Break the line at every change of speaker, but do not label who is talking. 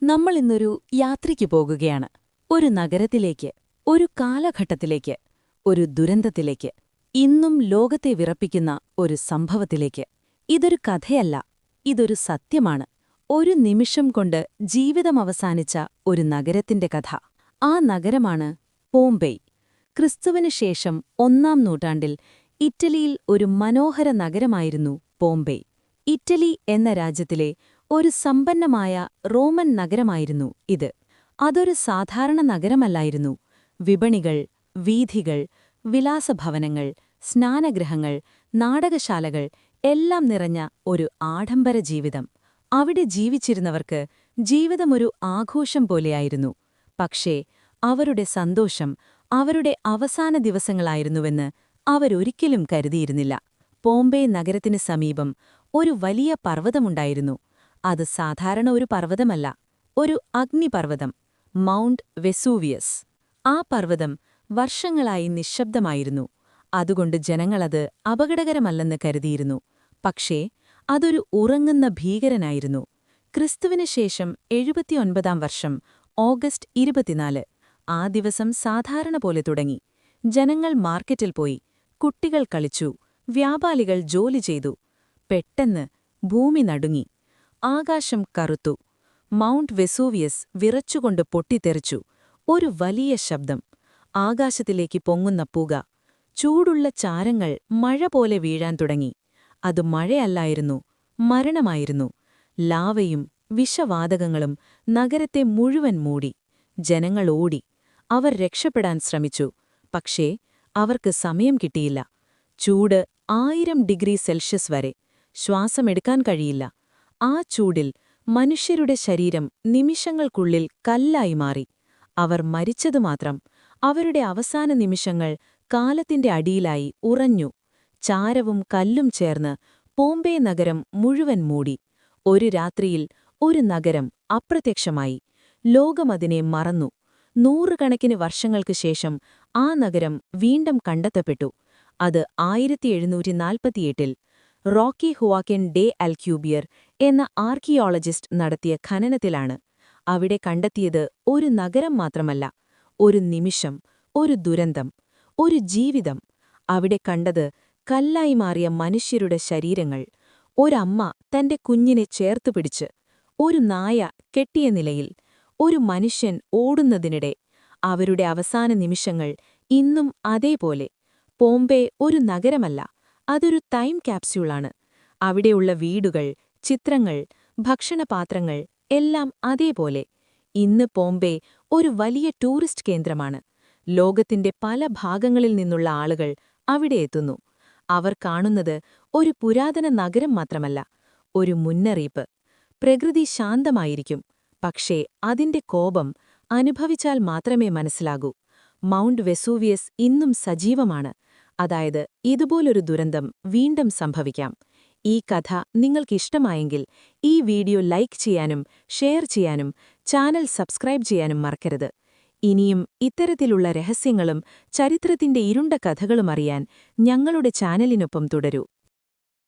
നമ്മൾ ഇന്നൊരു യാത്രയ്ക്ക് പോകുകയാണ്. ഒരു നഗരത്തിലേക്ക്, ഒരു കാലഘട്ടത്തിലേക്ക്, ഒരു ദുരന്തത്തിലേക്ക്, ഇന്നും ലോകത്തെ വിറപ്പിക്കുന്ന ഒരു സംഭവത്തിലേക്ക്. ഇതൊരു കഥയല്ല, ഇതൊരു സത്യമാണ്. ഒരു നിമിഷം കൊണ്ട് ജീവിതം അവസാനിച്ച ഒരു നഗരത്തിന്റെ കഥ. ആ നഗരമാണ് പോംപെയ്. ക്രിസ്തുവിന് ശേഷം 1-ാം നൂറ്റാണ്ടിൽ ഇറ്റലിയിൽ ഒരു മനോഹര നഗരമായിരുന്നു പോംപെയ്. ഇറ്റലി എന്ന രാജ്യത്തിലെ ഒരു സമ്പന്നമായ റോമൻ നഗരമായിരുന്നു ഇത്. അതൊരു സാധാരണ നഗരമല്ലായിരുന്നു. വിപണികൾ, വീഥികൾ, വിലാസഭവനങ്ങൾ, സ്നാനഗൃഹങ്ങൾ, നാടകശാലകൾ എല്ലാം നിറഞ്ഞ ഒരു ആഡംബര ജീവിതം. അവിടെ ജീവിച്ചിരുന്നവർക്ക് ജീവിതമൊരു ആഘോഷം പോലെയായിരുന്നു. പക്ഷേ അവരുടെ സന്തോഷം അവരുടെ അവസാന ദിവസങ്ങളായിരുന്നുവെന്ന് അവരൊരിക്കലും കരുതിയിരുന്നില്ല. പോംപെയ് നഗരത്തിന് സമീപം ഒരു വലിയ പർവ്വതമുണ്ടായിരുന്നു. അത് സാധാരണ ഒരു പർവ്വതമല്ല, ഒരു അഗ്നിപർവ്വതം, മൗണ്ട് വെസൂവിയസ്. ആ പർവ്വതം വർഷങ്ങളായി നിശ്ശബ്ദമായിരുന്നു. അതുകൊണ്ട് ജനങ്ങളത് അപകടകരമല്ലെന്ന് കരുതിയിരുന്നു. പക്ഷേ അതൊരു ഉറങ്ങുന്ന ഭീകരനായിരുന്നു. ക്രിസ്തുവിന് ശേഷം 79-ാം വർഷം ഓഗസ്റ്റ് 24. ആ ദിവസം സാധാരണ പോലെ തുടങ്ങി. ജനങ്ങൾ മാർക്കറ്റിൽ പോയി, കുട്ടികൾ കളിച്ചു, വ്യാപാരികൾ ജോലി ചെയ്തു. പെട്ടെന്ന് ഭൂമി നടുങ്ങി. ആകാശം കറുത്തു. മൗണ്ട് വെസൂവിയസ് വിറച്ചുകൊണ്ട് പൊട്ടിത്തെറിച്ചു. ഒരു വലിയ ശബ്ദം. ആകാശത്തിലേക്ക് പൊങ്ങുന്ന പുക. ചൂടുള്ള ചാരങ്ങൾ മഴ പോലെ വീഴാൻ തുടങ്ങി. അത് മഴയല്ലായിരുന്നു, മരണമായിരുന്നു. ലാവയും വിഷവാതകങ്ങളും നഗരത്തെ മുഴുവൻ മൂടി. ജനങ്ങൾ ഓടി. അവർ രക്ഷപ്പെടാൻ ശ്രമിച്ചു. പക്ഷേ അവർക്ക് സമയം കിട്ടിയില്ല. ചൂട് 1000 ഡിഗ്രി സെൽഷ്യസ് വരെ. ശ്വാസമെടുക്കാൻ കഴിയില്ല. ആ ചൂടിൽ മനുഷ്യരുടെ ശരീരം നിമിഷങ്ങൾക്കുള്ളിൽ കല്ലായി മാറി. അവർ മരിച്ചതുമാത്രം. അവരുടെ അവസാന നിമിഷങ്ങൾ കാലത്തിന്റെ അടിയിലായി ഉറഞ്ഞു. ചാരവും കല്ലും ചേർന്ന് പോംപെയ് നഗരം മുഴുവൻ മൂടി. ഒരു രാത്രിയിൽ ഒരു നഗരം അപ്രത്യക്ഷമായി. ലോകമതിനെ മറന്നു. നൂറുകണക്കിന് വർഷങ്ങൾക്ക് ശേഷം ആ നഗരം വീണ്ടും കണ്ടെത്തപ്പെട്ടു. അത് 1748-ൽ റോക്കി ഹുവാക്കിൻ ഡെ അൽക്യൂബിയർ എന്ന ആർക്കിയോളജിസ്റ്റ് നടത്തിയ ഖനനത്തിലാണ്. അവിടെ കണ്ടെത്തിയത് ഒരു നഗരം മാത്രമല്ല, ഒരു നിമിഷം, ഒരു ദുരന്തം, ഒരു ജീവിതം. അവിടെ കണ്ടത് കല്ലായി മാറിയ മനുഷ്യരുടെ ശരീരങ്ങൾ, ഒരമ്മ തന്റെ കുഞ്ഞിനെ ചേർത്തുപിടിച്ച്, ഒരു നായ കെട്ടിയ നിലയിൽ, ഒരു മനുഷ്യൻ ഓടുന്നതിനിടെ. അവരുടെ അവസാന നിമിഷങ്ങൾ ഇന്നും അതേപോലെ. പോംപെയ് ഒരു നഗരമല്ല, അതൊരു ടൈം ക്യാപ്സ്യൂളാണ്. അവിടെയുള്ള വീടുകൾ, ചിത്രങ്ങൾ, ഭക്ഷണപാത്രങ്ങൾ എല്ലാം അതേപോലെ. ഇന്ന് പോംപെയ് ഒരു വലിയ ടൂറിസ്റ്റ് കേന്ദ്രമാണ്. ലോകത്തിന്റെ പല ഭാഗങ്ങളിൽ നിന്നുള്ള ആളുകൾ അവിടെ എത്തുന്നു. അവർ കാണുന്നത് ഒരു പുരാതന നഗരം മാത്രമല്ല, ഒരു മുന്നറിയിപ്പ്. പ്രകൃതി ശാന്തമായിരിക്കും, പക്ഷേ അതിന്റെ കോപം അനുഭവിച്ചാൽ മാത്രമേ മനസ്സിലാകൂ. മൗണ്ട് വെസൂവിയസ് ഇന്നും സജീവമാണ്. അതായത് ഇതുപോലൊരു ദുരന്തം വീണ്ടും സംഭവിക്കാം. ഈ കഥ നിങ്ങൾക്കിഷ്ടമായെങ്കിൽ ഈ വീഡിയോ ലൈക്ക് ചെയ്യാനും ഷെയർ ചെയ്യാനും ചാനൽ സബ്സ്ക്രൈബ് ചെയ്യാനും മറക്കരുത്. ഇനിയും ഇത്തരത്തിലുള്ള രഹസ്യങ്ങളും ചരിത്രത്തിന്റെ ഇരുണ്ട കഥകളും അറിയാൻ ഞങ്ങളുടെ ചാനലിനൊപ്പം തുടരൂ.